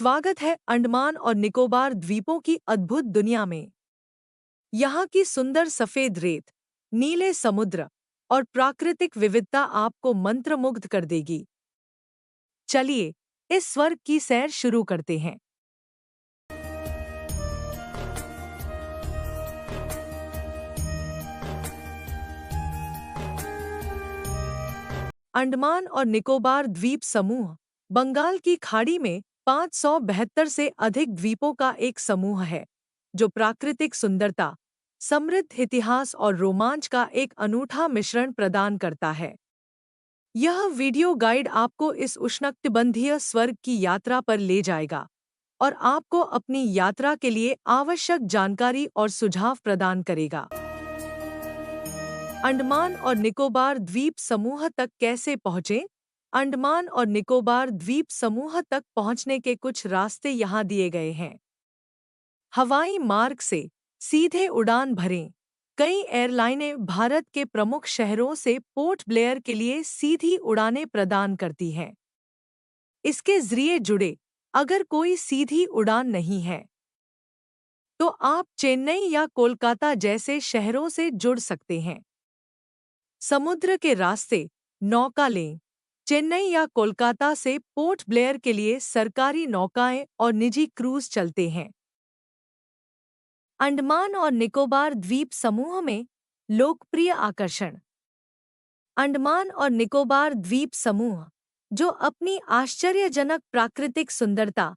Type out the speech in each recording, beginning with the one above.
स्वागत है अंडमान और निकोबार द्वीपों की अद्भुत दुनिया में। यहाँ की सुंदर सफेद रेत, नीले समुद्र और प्राकृतिक विविधता आपको मंत्रमुग्ध कर देगी। चलिए, इस स्वर्ग की सैर शुरू करते हैं। अंडमान और निकोबार द्वीप समूह बंगाल की खाड़ी में 572 से अधिक द्वीपों का एक समूह है, जो प्राकृतिक सुंदरता, समृद्ध इतिहास और रोमांच का एक अनूठा मिश्रण प्रदान करता है। यह वीडियो गाइड आपको इस उष्णकटिबंधीय स्वर्ग की यात्रा पर ले जाएगा और आपको अपनी यात्रा के लिए आवश्यक जानकारी और सुझाव प्रदान करेगा। अंडमान और निकोबार द्वीप समूह तक कैसे पहुँचें? अंडमान और निकोबार द्वीप समूह तक पहुँचने के कुछ रास्ते यहाँ दिए गए हैं। हवाई मार्ग से सीधे उड़ान भरें। कई एयरलाइनें भारत के प्रमुख शहरों से पोर्ट ब्लेयर के लिए सीधी उड़ानें प्रदान करती हैं। इसके जरिए जुड़े, अगर कोई सीधी उड़ान नहीं है, तो आप चेन्नई या कोलकाता जैसे शहरों से जुड़ सकते हैं। समुद्र के रास्ते नौका लें। चेन्नई या कोलकाता से पोर्ट ब्लेयर के लिए सरकारी नौकाएं और निजी क्रूज चलते हैं। अंडमान और निकोबार द्वीप समूह में लोकप्रिय आकर्षण। अंडमान और निकोबार द्वीप समूह, जो अपनी आश्चर्यजनक प्राकृतिक सुंदरता,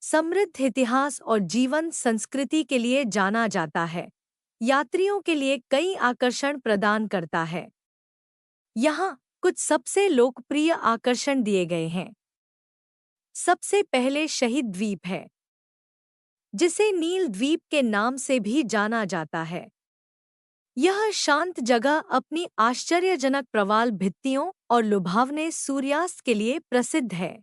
समृद्ध इतिहास और जीवंत संस्कृति के लिए जाना जाता है, यात्रियों के लिए कई आकर्षण प्रदान करता है। यहाँ कुछ सबसे लोकप्रिय आकर्षण दिए गए हैं। सबसे पहले शहीद द्वीप है, जिसे नील द्वीप के नाम से भी जाना जाता है। यह शांत जगह अपनी आश्चर्यजनक प्रवाल भित्तियों और लुभावने सूर्यास्त के लिए प्रसिद्ध है।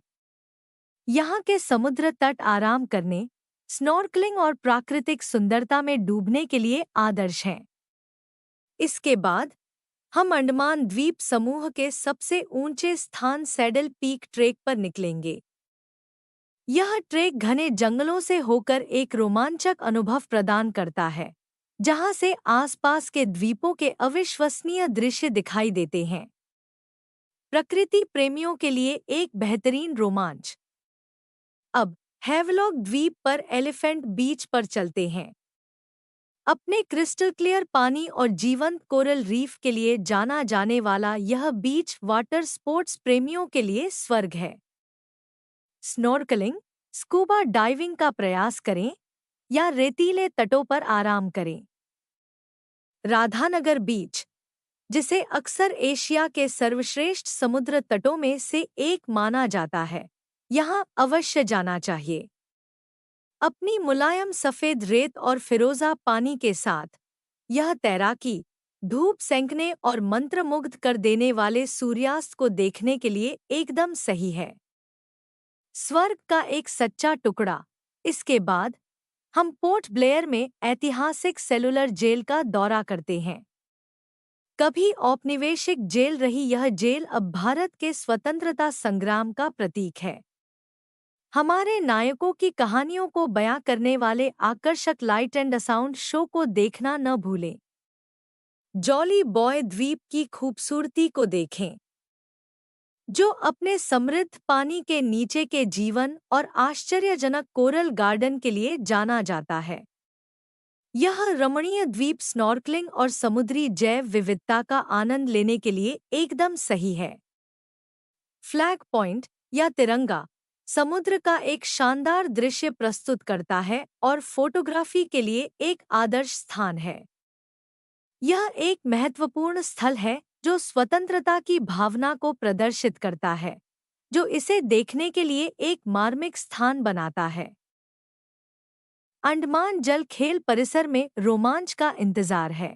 यहाँ के समुद्र तट आराम करने, स्नॉर्कलिंग और प्राकृतिक सुंदरता में डूबने के लिए आदर्श हैं। इसके बाद हम अंडमान द्वीप समूह के सबसे ऊंचे स्थान सैडल पीक ट्रेक पर निकलेंगे। यह ट्रेक घने जंगलों से होकर एक रोमांचक अनुभव प्रदान करता है, जहां से आसपास के द्वीपों के अविश्वसनीय दृश्य दिखाई देते हैं। प्रकृति प्रेमियों के लिए एक बेहतरीन रोमांच। अब हैवलॉक द्वीप पर एलिफेंट बीच पर चलते हैं। अपने क्रिस्टल क्लियर पानी और जीवंत कोरल रीफ के लिए जाना जाने वाला यह बीच वाटर स्पोर्ट्स प्रेमियों के लिए स्वर्ग है। स्नॉर्कलिंग, स्कूबा डाइविंग का प्रयास करें या रेतीले तटों पर आराम करें। राधानगर बीच, जिसे अक्सर एशिया के सर्वश्रेष्ठ समुद्र तटों में से एक माना जाता है, यहाँ अवश्य जाना चाहिए। अपनी मुलायम सफेद रेत और फिरोजा पानी के साथ, यह तैराकी, धूप सेंकने और मंत्रमुग्ध कर देने वाले सूर्यास्त को देखने के लिए एकदम सही है। स्वर्ग का एक सच्चा टुकड़ा। इसके बाद हम पोर्ट ब्लेयर में ऐतिहासिक सेलुलर जेल का दौरा करते हैं। कभी औपनिवेशिक जेल रही यह जेल अब भारत के स्वतंत्रता संग्राम का प्रतीक है। हमारे नायकों की कहानियों को बयां करने वाले आकर्षक लाइट एंड साउंड शो को देखना न भूलें। जॉली बॉय द्वीप की खूबसूरती को देखें, जो अपने समृद्ध पानी के नीचे के जीवन और आश्चर्यजनक कोरल गार्डन के लिए जाना जाता है। यह रमणीय द्वीप स्नॉर्कलिंग और समुद्री जैव विविधता का आनंद लेने के लिए एकदम सही है। फ्लैग पॉइंट या तिरंगा समुद्र का एक शानदार दृश्य प्रस्तुत करता है और फोटोग्राफी के लिए एक आदर्श स्थान है। यह एक महत्वपूर्ण स्थल है जो स्वतंत्रता की भावना को प्रदर्शित करता है, जो इसे देखने के लिए एक मार्मिक स्थान बनाता है। अंडमान जल खेल परिसर में रोमांच का इंतजार है।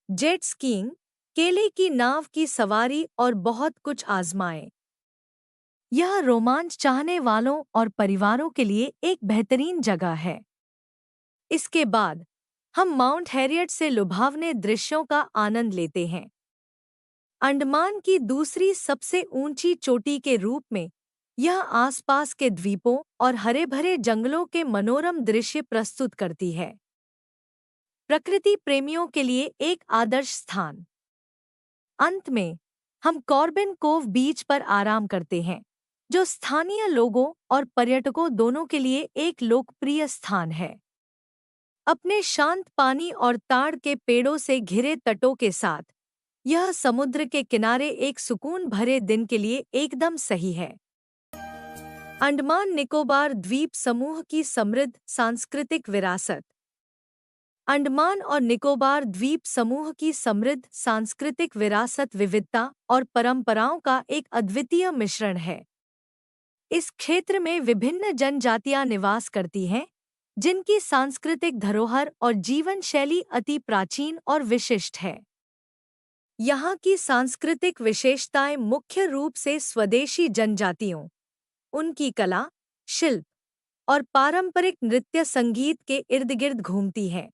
जेट स्कीइंग, केले की नाव की सवारी और बहुत कुछ आजमाएं। यह रोमांच चाहने वालों और परिवारों के लिए एक बेहतरीन जगह है। इसके बाद हम माउंट हैरियट से लुभावने दृश्यों का आनंद लेते हैं। अंडमान की दूसरी सबसे ऊंची चोटी के रूप में यह आसपास के द्वीपों और हरे भरे जंगलों के मनोरम दृश्य प्रस्तुत करती है। प्रकृति प्रेमियों के लिए एक आदर्श स्थान। अंत में हम कॉर्बिन कोव बीच पर आराम करते हैं, जो स्थानीय लोगों और पर्यटकों दोनों के लिए एक लोकप्रिय स्थान है। अपने शांत पानी और ताड़ के पेड़ों से घिरे तटों के साथ यह समुद्र के किनारे एक सुकून भरे दिन के लिए एकदम सही है। अंडमान निकोबार द्वीप समूह की समृद्ध सांस्कृतिक विरासत। अंडमान और निकोबार द्वीप समूह की समृद्ध सांस्कृतिक विरासत विविधता और परंपराओं का एक अद्वितीय मिश्रण है। इस क्षेत्र में विभिन्न जनजातियां निवास करती हैं, जिनकी सांस्कृतिक धरोहर और जीवन शैली अति प्राचीन और विशिष्ट है। यहाँ की सांस्कृतिक विशेषताएं मुख्य रूप से स्वदेशी जनजातियों, उनकी कला, शिल्प और पारंपरिक नृत्य संगीत के इर्द-गिर्द घूमती हैं।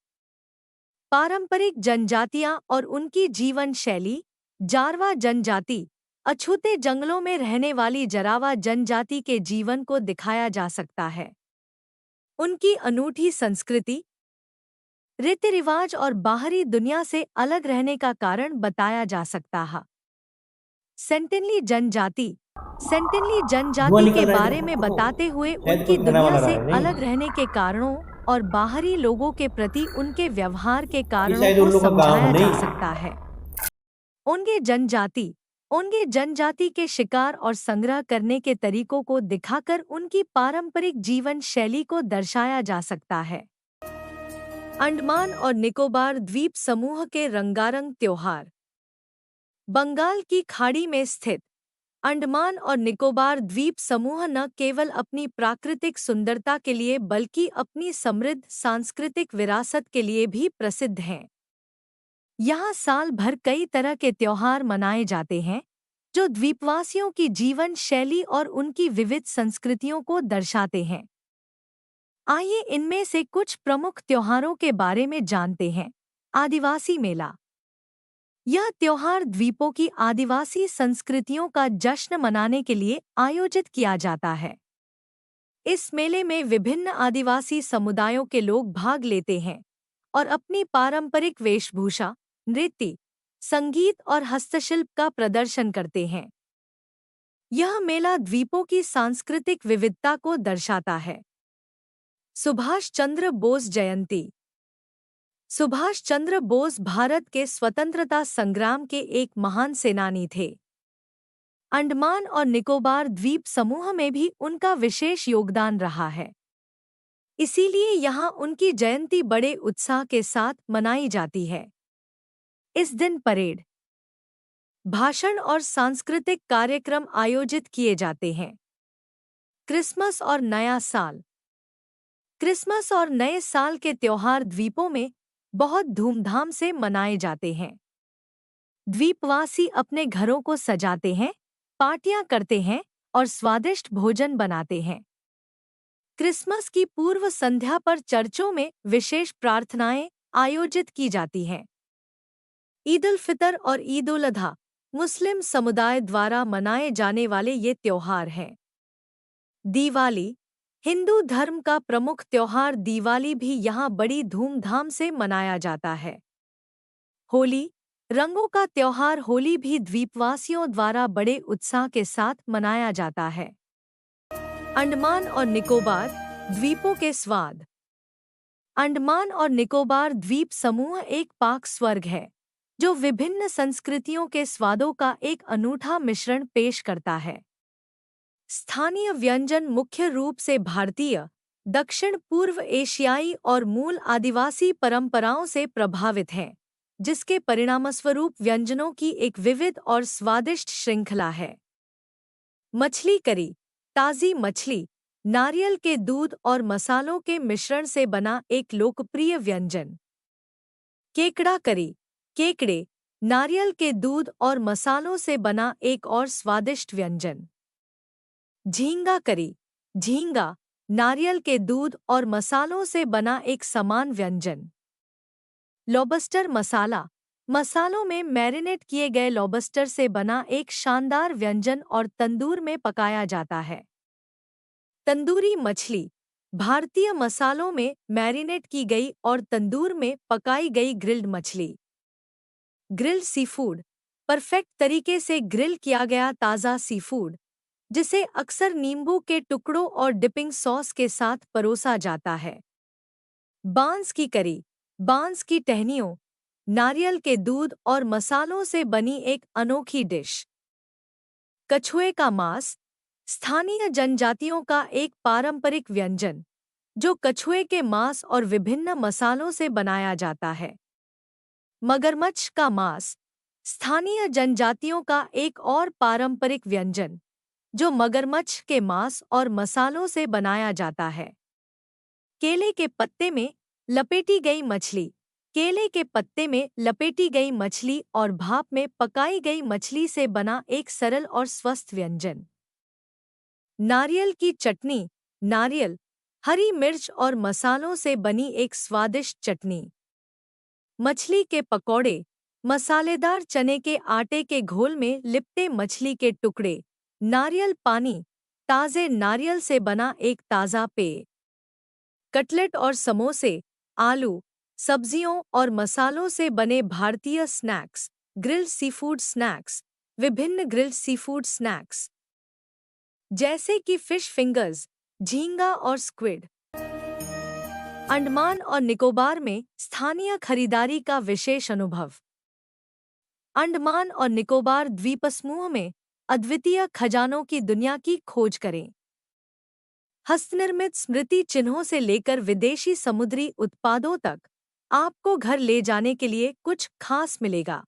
पारंपरिक जनजातियां और उनकी जीवन शैली। जारवा जनजाति अछूते जंगलों में रहने वाली जरावा जनजाति के जीवन को दिखाया जा सकता है। उनकी अनूठी संस्कृति, रीति रिवाज और बाहरी दुनिया से अलग रहने का कारण बताया जा सकता है। सेंटिनली जनजाति धुआं के निकल रहा है बारे देखो, में बताते हुए शायद उनकी कोई खाना दुनिया बना रहा से है। नहीं, अलग रहने के कारणों और बाहरी लोगों के प्रति उनके व्यवहार के ये कारणों शायद को उन लोगों का गांव है। समझाया जा नहीं, सकता है। ओंगे जनजाति के शिकार और संग्रह करने के तरीकों को दिखाकर उनकी पारंपरिक जीवन शैली को दर्शाया जा सकता है। अंडमान और निकोबार द्वीप समूह के रंगारंग त्योहार। बंगाल की खाड़ी में स्थित अंडमान और निकोबार द्वीप समूह न केवल अपनी प्राकृतिक सुंदरता के लिए बल्कि अपनी समृद्ध सांस्कृतिक विरासत के लिए भी प्रसिद्ध हैं। यहाँ साल भर कई तरह के त्योहार मनाए जाते हैं, जो द्वीपवासियों की जीवन शैली और उनकी विविध संस्कृतियों को दर्शाते हैं। आइए इनमें से कुछ प्रमुख त्योहारों के बारे में जानते हैं। आदिवासी मेला। यह त्योहार द्वीपों की आदिवासी संस्कृतियों का जश्न मनाने के लिए आयोजित किया जाता है। इस मेले में विभिन्न आदिवासी समुदायों के लोग भाग लेते हैं और अपनी पारंपरिक वेशभूषा, नृत्य, संगीत और हस्तशिल्प का प्रदर्शन करते हैं। यह मेला द्वीपों की सांस्कृतिक विविधता को दर्शाता है। सुभाष चंद्र बोस जयंती। सुभाष चंद्र बोस भारत के स्वतंत्रता संग्राम के एक महान सेनानी थे। अंडमान और निकोबार द्वीप समूह में भी उनका विशेष योगदान रहा है। इसीलिए यहाँ उनकी जयंती बड़े उत्साह के साथ मनाई जाती है। इस दिन परेड, भाषण और सांस्कृतिक कार्यक्रम आयोजित किए जाते हैं। क्रिसमस और नया साल। क्रिसमस और नए साल के त्योहार द्वीपों में बहुत धूमधाम से मनाए जाते हैं। द्वीपवासी अपने घरों को सजाते हैं, पार्टियां करते हैं और स्वादिष्ट भोजन बनाते हैं। क्रिसमस की पूर्व संध्या पर चर्चों में विशेष प्रार्थनाएं आयोजित की जाती हैं। ईद उल फितर और ईद उल अधा मुस्लिम समुदाय द्वारा मनाए जाने वाले ये त्योहार हैं। दिवाली। हिंदू धर्म का प्रमुख त्योहार दिवाली भी यहाँ बड़ी धूमधाम से मनाया जाता है। होली। रंगों का त्योहार होली भी द्वीपवासियों द्वारा बड़े उत्साह के साथ मनाया जाता है। अंडमान और निकोबार द्वीपों के स्वाद। अंडमान और निकोबार द्वीप समूह एक पाक स्वर्ग है, जो विभिन्न संस्कृतियों के स्वादों का एक अनूठा मिश्रण पेश करता है। स्थानीय व्यंजन मुख्य रूप से भारतीय, दक्षिण पूर्व एशियाई और मूल आदिवासी परंपराओं से प्रभावित हैं, जिसके परिणामस्वरूप व्यंजनों की एक विविध और स्वादिष्ट श्रृंखला है। मछली करी। ताज़ी मछली, नारियल के दूध और मसालों के मिश्रण से बना एक लोकप्रिय व्यंजन। केकड़ा करी। केकड़े, नारियल के दूध और मसालों से बना एक और स्वादिष्ट व्यंजन। झींगा करी। झींगा, नारियल के दूध और मसालों से बना एक समान व्यंजन। लॉबस्टर मसाला। मसालों में मैरिनेट किए गए लॉबस्टर से बना एक शानदार व्यंजन और तंदूर में पकाया जाता है। तंदूरी मछली भारतीय मसालों में मैरिनेट की गई और तंदूर में पकाई गई ग्रिल्ड मछली। ग्रिल्ड सीफूड परफेक्ट तरीके से ग्रिल किया गया ताज़ा सीफूड जिसे अक्सर नींबू के टुकड़ों और डिपिंग सॉस के साथ परोसा जाता है। बांस की करी बांस की टहनियों, नारियल के दूध और मसालों से बनी एक अनोखी डिश। कछुए का मांस स्थानीय जनजातियों का एक पारंपरिक व्यंजन जो कछुए के मांस और विभिन्न मसालों से बनाया जाता है। मगरमच्छ का मांस स्थानीय जनजातियों का एक और पारंपरिक व्यंजन जो मगरमच्छ के मांस और मसालों से बनाया जाता है। केले के पत्ते में लपेटी गई मछली केले के पत्ते में लपेटी गई मछली और भाप में पकाई गई मछली से बना एक सरल और स्वस्थ व्यंजन। नारियल की चटनी नारियल, हरी मिर्च और मसालों से बनी एक स्वादिष्ट चटनी। मछली के पकौड़े मसालेदार चने के आटे के घोल में लिपटे मछली के टुकड़े, नारियल पानी, ताज़े नारियल से बना एक ताज़ा पेय। कटलेट और समोसे आलू, सब्जियों और मसालों से बने भारतीय स्नैक्स। ग्रिल्ड सीफूड स्नैक्स विभिन्न ग्रिल्ड सीफूड स्नैक्स जैसे कि फिश फिंगर्स, झींगा और स्क्विड। अंडमान और निकोबार में स्थानीय खरीदारी का विशेष अनुभव। अंडमान और निकोबार द्वीपसमूह में अद्वितीय खजानों की दुनिया की खोज करें। हस्तनिर्मित स्मृति चिन्हों से लेकर विदेशी समुद्री उत्पादों तक आपको घर ले जाने के लिए कुछ खास मिलेगा।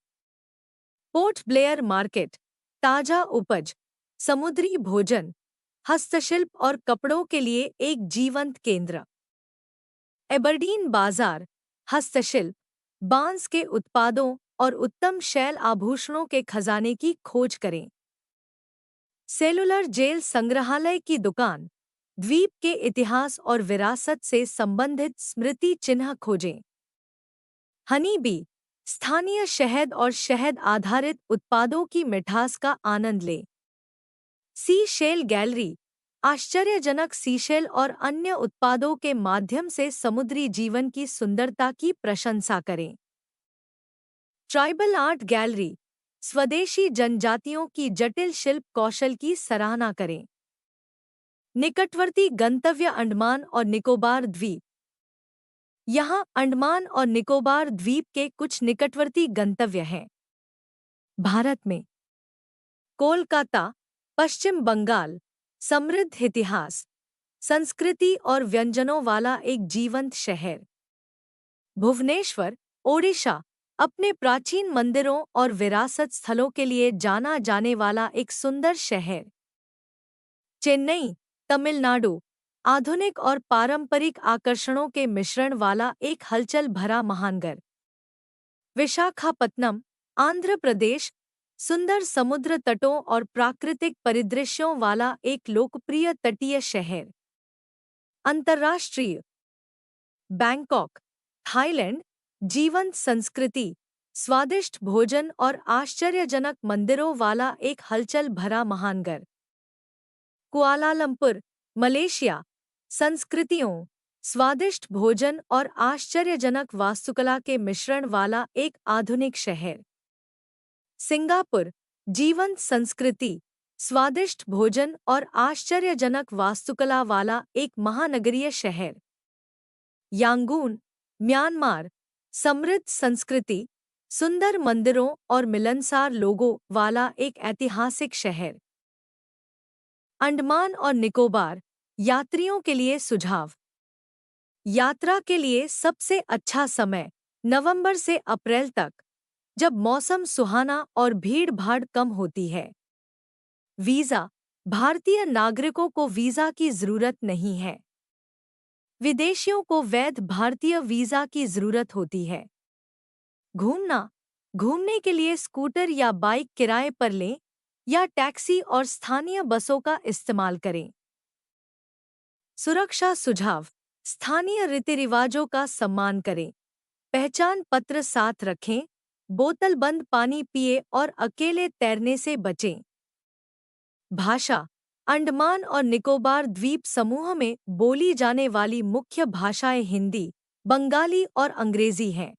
पोर्ट ब्लेयर मार्केट ताजा उपज, समुद्री भोजन, हस्तशिल्प और कपड़ों के लिए एक जीवंत केंद्र। एबरडीन बाजार हस्तशिल्प, बांस के उत्पादों और उत्तम शैल आभूषणों के खजाने की खोज करें। सेलुलर जेल संग्रहालय की दुकान द्वीप के इतिहास और विरासत से संबंधित स्मृति चिन्ह खोजें। हनी बी स्थानीय शहद और शहद आधारित उत्पादों की मिठास का आनंद लें। सी शेल गैलरी आश्चर्यजनक सीशेल और अन्य उत्पादों के माध्यम से समुद्री जीवन की सुंदरता की प्रशंसा करें। ट्राइबल आर्ट गैलरी स्वदेशी जनजातियों की जटिल शिल्प कौशल की सराहना करें। निकटवर्ती गंतव्य अंडमान और निकोबार द्वीप यहाँ अंडमान और निकोबार द्वीप के कुछ निकटवर्ती गंतव्य हैं। भारत में कोलकाता, पश्चिम बंगाल समृद्ध इतिहास, संस्कृति और व्यंजनों वाला एक जीवंत शहर। भुवनेश्वर, ओडिशा अपने प्राचीन मंदिरों और विरासत स्थलों के लिए जाना जाने वाला एक सुंदर शहर। चेन्नई, तमिलनाडु आधुनिक और पारंपरिक आकर्षणों के मिश्रण वाला एक हलचल भरा महानगर। विशाखापत्तनम, आंध्र प्रदेश सुंदर समुद्र तटों और प्राकृतिक परिदृश्यों वाला एक लोकप्रिय तटीय शहर। अंतर्राष्ट्रीय बैंकॉक, थाईलैंड जीवंत संस्कृति, स्वादिष्ट भोजन और आश्चर्यजनक मंदिरों वाला एक हलचल भरा महानगर। कुआलालंपुर, मलेशिया संस्कृतियों, स्वादिष्ट भोजन और आश्चर्यजनक वास्तुकला के मिश्रण वाला एक आधुनिक शहर। सिंगापुर, जीवंत संस्कृति, स्वादिष्ट भोजन और आश्चर्यजनक वास्तुकला वाला एक महानगरीय शहर। यांगून, म्यांमार, समृद्ध संस्कृति, सुंदर मंदिरों और मिलनसार लोगों वाला एक ऐतिहासिक शहर। अंडमान और निकोबार यात्रियों के लिए सुझाव। यात्रा के लिए सबसे अच्छा समय नवंबर से अप्रैल तक, जब मौसम सुहाना और भीड़-भाड़ कम होती है। वीज़ा भारतीय नागरिकों को वीज़ा की ज़रूरत नहीं है। विदेशियों को वैध भारतीय वीज़ा की ज़रूरत होती है। घूमने के लिए स्कूटर या बाइक किराए पर लें या टैक्सी और स्थानीय बसों का इस्तेमाल करें। सुरक्षा सुझाव स्थानीय रीति रिवाजों का सम्मान करें। पहचान पत्र साथ रखें, बोतल बंद पानी पिए और अकेले तैरने से बचें। भाषा। अंडमान और निकोबार द्वीप समूह में बोली जाने वाली मुख्य भाषाएं हिंदी, बंगाली और अंग्रेजी हैं।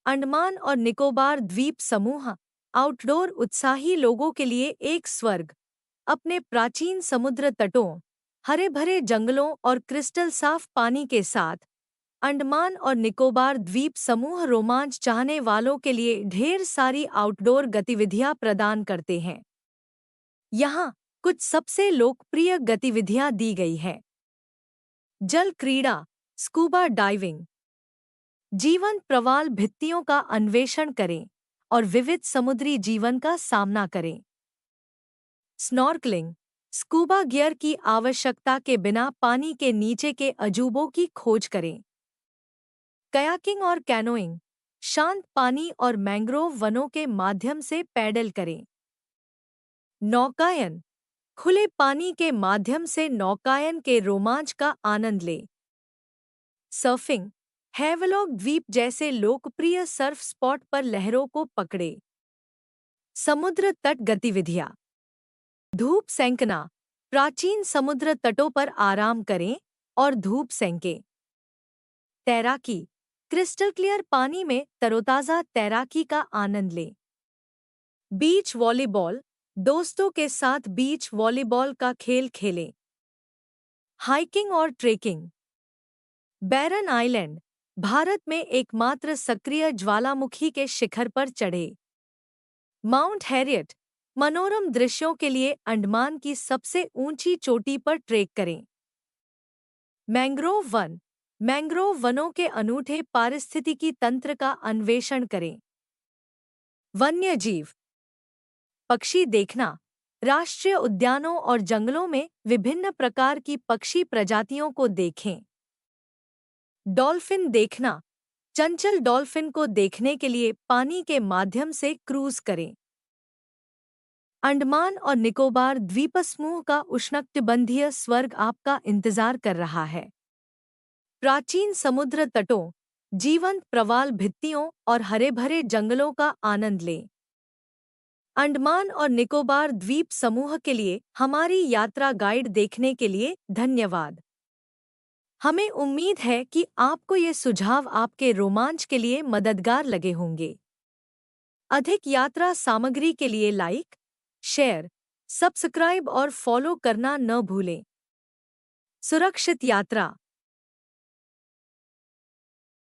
अंडमान और निकोबार द्वीप समूह आउटडोर उत्साही लोगों के लिए एक स्वर्ग। अपने प्राचीन समुद्र तटों, हरे भरे जंगलों और क्रिस्टल साफ पानी के साथ अंडमान और निकोबार द्वीप समूह रोमांच चाहने वालों के लिए ढेर सारी आउटडोर गतिविधियां प्रदान करते हैं। यहाँ कुछ सबसे लोकप्रिय गतिविधियां दी गई हैं। जल क्रीड़ा, स्कूबा डाइविंग। जीवन प्रवाल भित्तियों का अन्वेषण करें और विविध समुद्री जीवन का सामना करें। स्नॉर्कलिंग, स्कूबा गियर की आवश्यकता के बिना पानी के नीचे के अजूबों की खोज करें। कयाकिंग और कैनोइंग, शांत पानी और मैंग्रोव वनों के माध्यम से पैडल करें। नौकायन, खुले पानी के माध्यम से नौकायन के रोमांच का आनंद लें। सर्फिंग, हैवलॉक द्वीप जैसे लोकप्रिय सर्फ स्पॉट पर लहरों को पकड़े। समुद्र तट गतिविधियां। धूप सेंकना, प्राचीन समुद्र तटों पर आराम करें और धूप सेंकें। तैराकी, क्रिस्टल क्लियर पानी में तरोताजा तैराकी का आनंद लें। बीच वॉलीबॉल, दोस्तों के साथ बीच वॉलीबॉल का खेल खेलें। हाइकिंग और ट्रेकिंग। बैरन आइलैंड, भारत में एकमात्र सक्रिय ज्वालामुखी के शिखर पर चढ़े। माउंट हैरियट, मनोरम दृश्यों के लिए अंडमान की सबसे ऊंची चोटी पर ट्रेक करें। मैंग्रोव वन, मैंग्रोव वनों के अनूठे पारिस्थितिकी तंत्र का अन्वेषण करें। वन्यजीव, पक्षी देखना, राष्ट्रीय उद्यानों और जंगलों में विभिन्न प्रकार की पक्षी प्रजातियों को देखें। डॉल्फिन देखना, चंचल डॉल्फिन को देखने के लिए पानी के माध्यम से क्रूज करें। अंडमान और निकोबार द्वीपसमूह का उष्णकटिबंधीय स्वर्ग आपका इंतजार कर रहा है। प्राचीन समुद्र तटों, जीवंत प्रवाल भित्तियों और हरे भरे जंगलों का आनंद लें। अंडमान और निकोबार द्वीप समूह के लिए हमारी यात्रा गाइड देखने के लिए धन्यवाद। हमें उम्मीद है कि आपको ये सुझाव आपके रोमांच के लिए मददगार लगे होंगे। अधिक यात्रा सामग्री के लिए लाइक, शेयर, सब्सक्राइब और फॉलो करना न भूलें। सुरक्षित यात्रा।